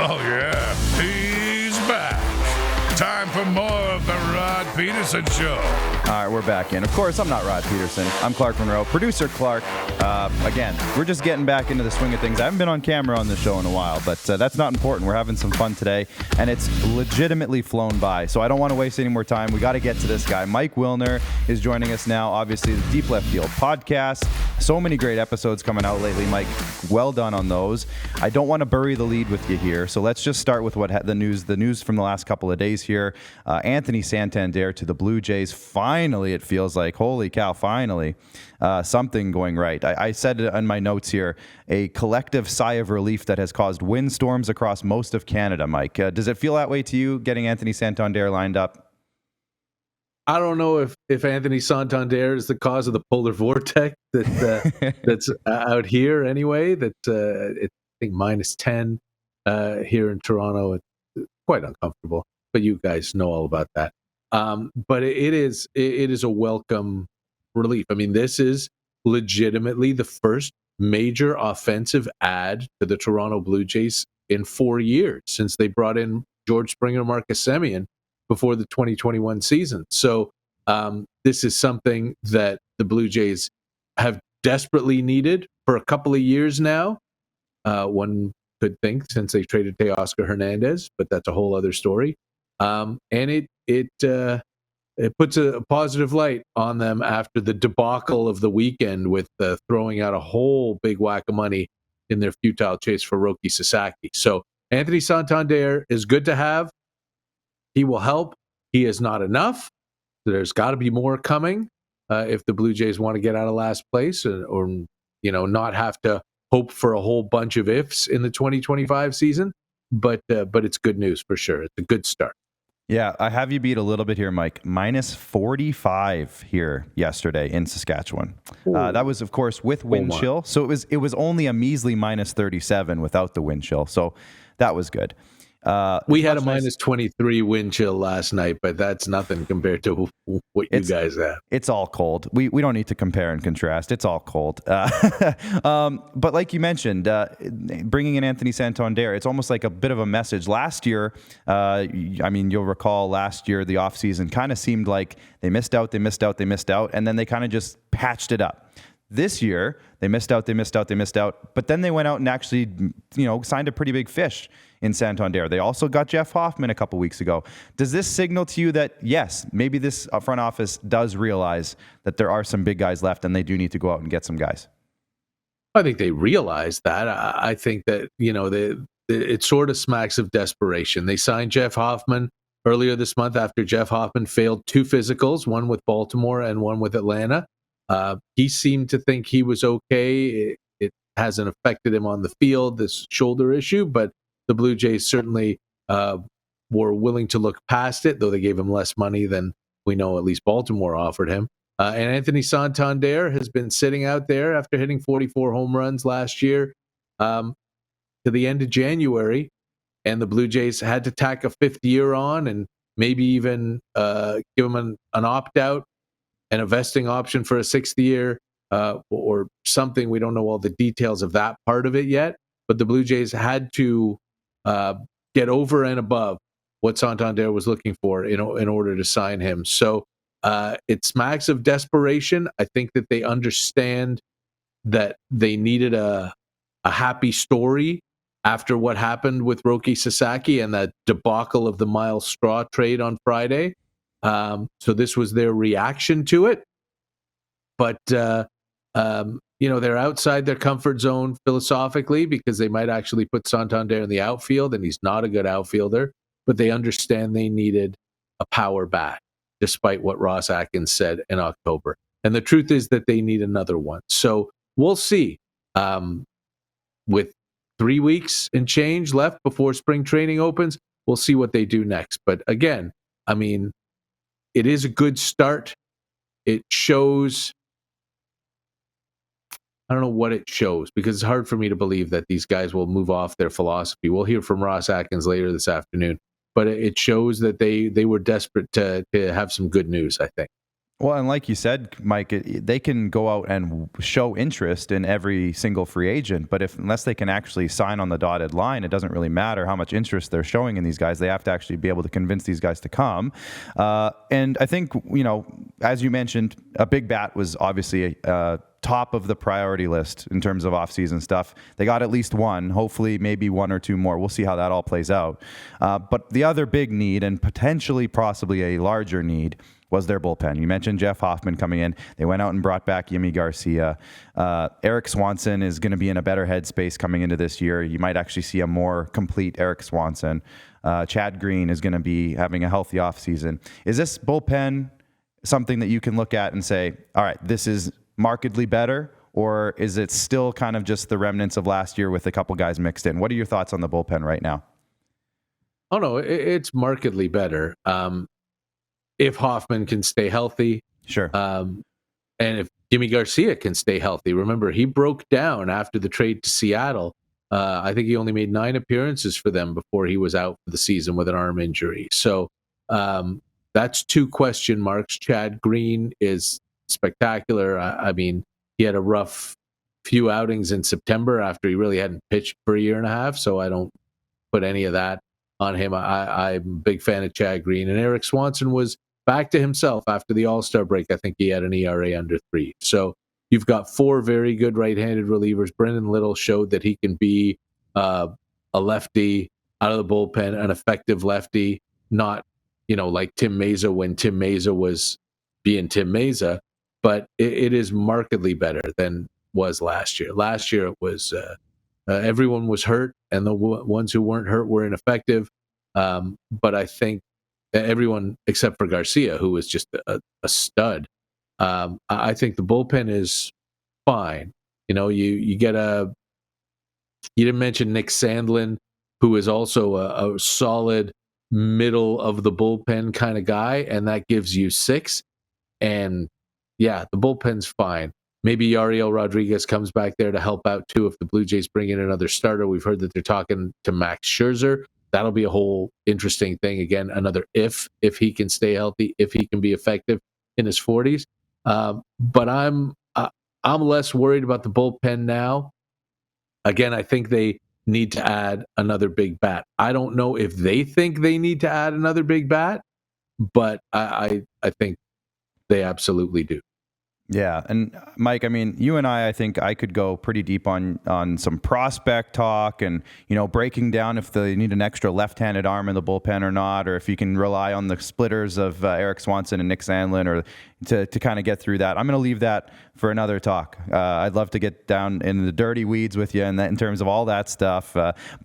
Oh, yeah, he's back. Time for more of the Rod Pedersen Show. All right, we're back in. Of course, I'm not Rod Pedersen. I'm Clark Monroe. Producer Clark. Again, we're just getting back into the swing of things. I haven't been on camera on this show in a while, but that's not important. We're having some fun today, and it's legitimately flown by, so I don't want to waste any more time. We got to get to this guy. Mike Wilner is joining us now. Obviously, the Deep Left Field podcast. So many great episodes coming out lately, Mike. Well done on those. I don't want to bury the lead with you here, so let's just start with what the news from the last couple of days here. Anthony Santander to the Blue Jays. Finally, it feels like, holy cow, finally, something going right. I said it in my notes here, a collective sigh of relief that has caused windstorms across most of Canada, Mike. Does it feel that way to you, getting Anthony Santander lined up? I don't know if Anthony Santander is the cause of the polar vortex that's out here anyway. I think -10 here in Toronto. It's quite uncomfortable, but you guys know all about that. But it is a welcome relief. I mean, this is legitimately the first major offensive add to the Toronto Blue Jays in 4 years since they brought in George Springer, Marcus Semien before the 2021 season. So this is something that the Blue Jays have desperately needed for a couple of years now. One could think since they traded Teoscar Hernandez, but that's a whole other story. And it puts a positive light on them after the debacle of the weekend with throwing out a whole big whack of money in their futile chase for Roki Sasaki. So Anthony Santander is good to have. He will help. He is not enough. There's got to be more coming if the Blue Jays want to get out of last place or not have to hope for a whole bunch of ifs in the 2025 season. But it's good news for sure. It's a good start. Yeah, I have you beat a little bit here, Mike. -45 here yesterday in Saskatchewan. That was, of course, with wind chill. So it was only a measly -37 without the wind chill. So that was good. We had a -23 wind chill last night, but that's nothing compared to what you guys have. It's all cold. We don't need to compare and contrast. It's all cold. But like you mentioned, bringing in Anthony Santander, it's almost like a bit of a message. Last year, you'll recall last year, the offseason kind of seemed like they missed out, and then they kind of just patched it up. This year, they missed out, but then they went out and actually, signed a pretty big fish in Santander. They also got Jeff Hoffman a couple weeks ago. Does this signal to you that, yes, maybe this front office does realize that there are some big guys left and they do need to go out and get some guys? I think they realize that. I think that, it sort of smacks of desperation. They signed Jeff Hoffman earlier this month after Jeff Hoffman failed 2 physicals, one with Baltimore and one with Atlanta. He seemed to think he was okay. It hasn't affected him on the field, this shoulder issue, but the Blue Jays certainly were willing to look past it, though they gave him less money than we know at least Baltimore offered him. And Anthony Santander has been sitting out there after hitting 44 home runs last year to the end of January, and the Blue Jays had to tack a 5th year on and maybe even give him an opt-out and a vesting option for a 6th year or something. We don't know all the details of that part of it yet, but the Blue Jays had to get over and above what Santander was looking for in order to sign him. So it smacks of desperation. I think that they understand that they needed a happy story after what happened with Roki Sasaki and that debacle of the Miles Straw trade on Friday. So this was their reaction to it. But, they're outside their comfort zone philosophically because they might actually put Santander in the outfield, and he's not a good outfielder. But they understand they needed a power bat, despite what Ross Atkins said in October. And the truth is that they need another one. So we'll see. With 3 weeks and change left before spring training opens, we'll see what they do next. But again, it is a good start. It shows, I don't know what it shows, because it's hard for me to believe that these guys will move off their philosophy. We'll hear from Ross Atkins later this afternoon, but it shows that they were desperate to have some good news, I think. Well, and like you said, Mike, they can go out and show interest in every single free agent, but unless they can actually sign on the dotted line, it doesn't really matter how much interest they're showing in these guys. They have to actually be able to convince these guys to come. And I think, as you mentioned, a big bat was obviously top of the priority list in terms of offseason stuff. They got at least one, hopefully maybe one or two more. We'll see how that all plays out. But the other big need, and potentially possibly a larger need, was their bullpen. You mentioned Jeff Hoffman coming in. They went out and brought back Yimi Garcia. Eric Swanson is going to be in a better headspace coming into this year. You might actually see a more complete Eric Swanson. Chad Green is going to be having a healthy offseason. Is this bullpen something that you can look at and say, all right, this is markedly better, or is it still kind of just the remnants of last year with a couple guys mixed in? What are your thoughts on the bullpen right now? Oh, no, it's markedly better. If Hoffman can stay healthy. Sure. And if Yimi Garcia can stay healthy. Remember, he broke down after the trade to Seattle. I think he only made 9 appearances for them before he was out for the season with an arm injury. So that's 2 question marks. Chad Green is spectacular. I mean, he had a rough few outings in September after he really hadn't pitched for a year and a half, so I don't put any of that on him. I'm a big fan of Chad Green. And Eric Swanson was back to himself after the All-Star break. I think he had an ERA under 3. So you've got 4 very good right-handed relievers. Brendan Little showed that he can be a lefty out of the bullpen, an effective lefty, not, like Tim Meza when Tim Meza was being Tim Meza, but it is markedly better than was last year. Last year it was everyone was hurt, and the ones who weren't hurt were ineffective. But I think everyone except for Garcia, who was just a stud. I think the bullpen is fine. You get you didn't mention Nick Sandlin, who is also a solid middle of the bullpen kind of guy, and that gives you 6. And yeah, the bullpen's fine. Maybe Yariel Rodriguez comes back there to help out too if the Blue Jays bring in another starter. We've heard that they're talking to Max Scherzer. That'll be a whole interesting thing. Again, another if he can stay healthy, if he can be effective in his 40s. But I'm less worried about the bullpen now. Again, I think they need to add another big bat. I don't know if they think they need to add another big bat, but I think they absolutely do. Yeah, and Mike, I mean, you and I think I could go pretty deep on some prospect talk and, breaking down if they need an extra left-handed arm in the bullpen or not, or if you can rely on the splitters of Eric Swanson and Nick Sandlin or to kind of get through that. I'm going to leave that for another talk. I'd love to get down in the dirty weeds with you in terms of all that stuff.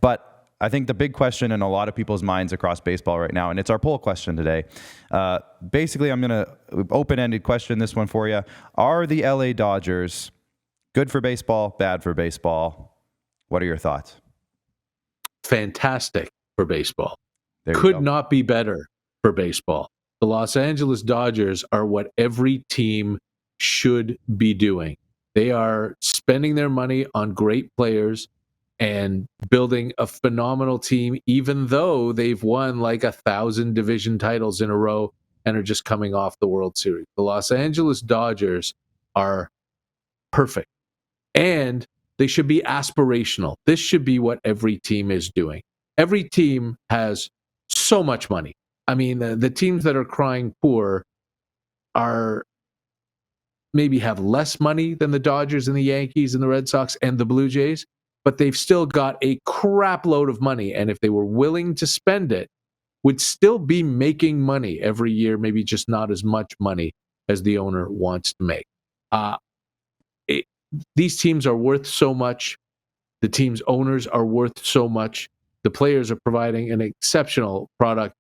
But I think the big question in a lot of people's minds across baseball right now, and it's our poll question today. Basically, I'm going to open-ended question this one for you. Are the LA Dodgers good for baseball, bad for baseball? What are your thoughts? Fantastic for baseball. Could not be better for baseball. The Los Angeles Dodgers are what every team should be doing. They are spending their money on great players and building a phenomenal team, even though they've won like 1,000 division titles in a row and are just coming off the World Series. The Los Angeles Dodgers are perfect, and they should be aspirational. This should be what every team is doing. Every team has so much money. I mean, the teams that are crying poor are maybe have less money than the Dodgers and the Yankees and the Red Sox and the Blue Jays, but they've still got a crap load of money. And if they were willing to spend it, would still be making money every year, maybe just not as much money as the owner wants to make. These teams are worth so much. The team's owners are worth so much. The players are providing an exceptional product.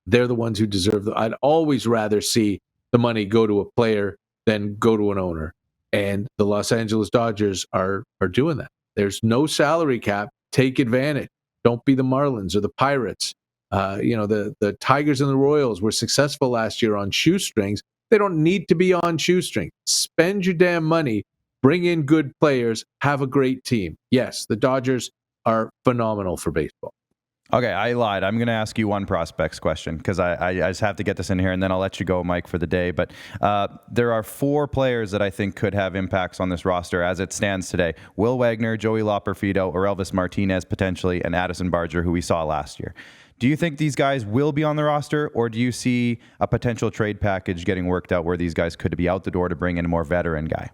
They're the ones who deserve it. I'd always rather see the money go to a player than go to an owner. And the Los Angeles Dodgers are doing that. There's no salary cap. Take advantage. Don't be the Marlins or the Pirates. The Tigers and the Royals were successful last year on shoestrings. They don't need to be on shoestrings. Spend your damn money. Bring in good players. Have a great team. Yes, the Dodgers are phenomenal for baseball. Okay, I lied. I'm going to ask you one prospects question because I just have to get this in here, and then I'll let you go, Mike, for the day. But there are 4 players that I think could have impacts on this roster as it stands today. Will Wagner, Joey Loperfido, Orelvis Martinez potentially, and Addison Barger, who we saw last year. Do you think these guys will be on the roster, or do you see a potential trade package getting worked out where these guys could be out the door to bring in a more veteran guy?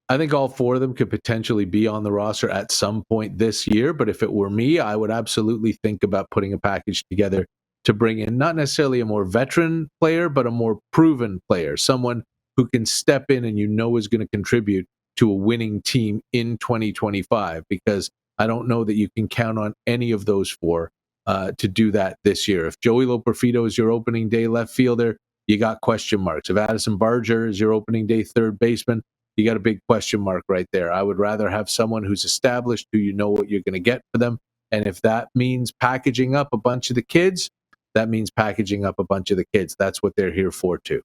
I think all 4 of them could potentially be on the roster at some point this year. But if it were me, I would absolutely think about putting a package together to bring in not necessarily a more veteran player, but a more proven player, someone who can step in and is going to contribute to a winning team in 2025, because I don't know that you can count on any of those 4 to do that this year. If Joey Loperfido is your opening day left fielder, you got question marks. If Addison Barger is your opening day third baseman, you got a big question mark right there. I would rather have someone who's established, who you know what you're going to get for them. And if that means packaging up a bunch of the kids, that means packaging up a bunch of the kids. That's what they're here for, too.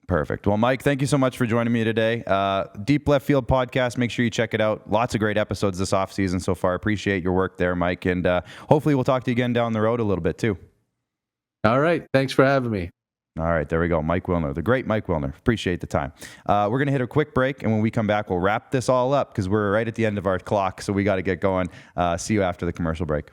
Perfect. Well, Mike, thank you so much for joining me today. Deep Left Field podcast. Make sure you check it out. Lots of great episodes this offseason so far. Appreciate your work there, Mike. And hopefully we'll talk to you again down the road a little bit, too. All right. Thanks for having me. All right, there we go. Mike Wilner, the great Mike Wilner. Appreciate the time. We're going to hit a quick break, and when we come back, we'll wrap this all up because we're right at the end of our clock, so we got to get going. See you after the commercial break.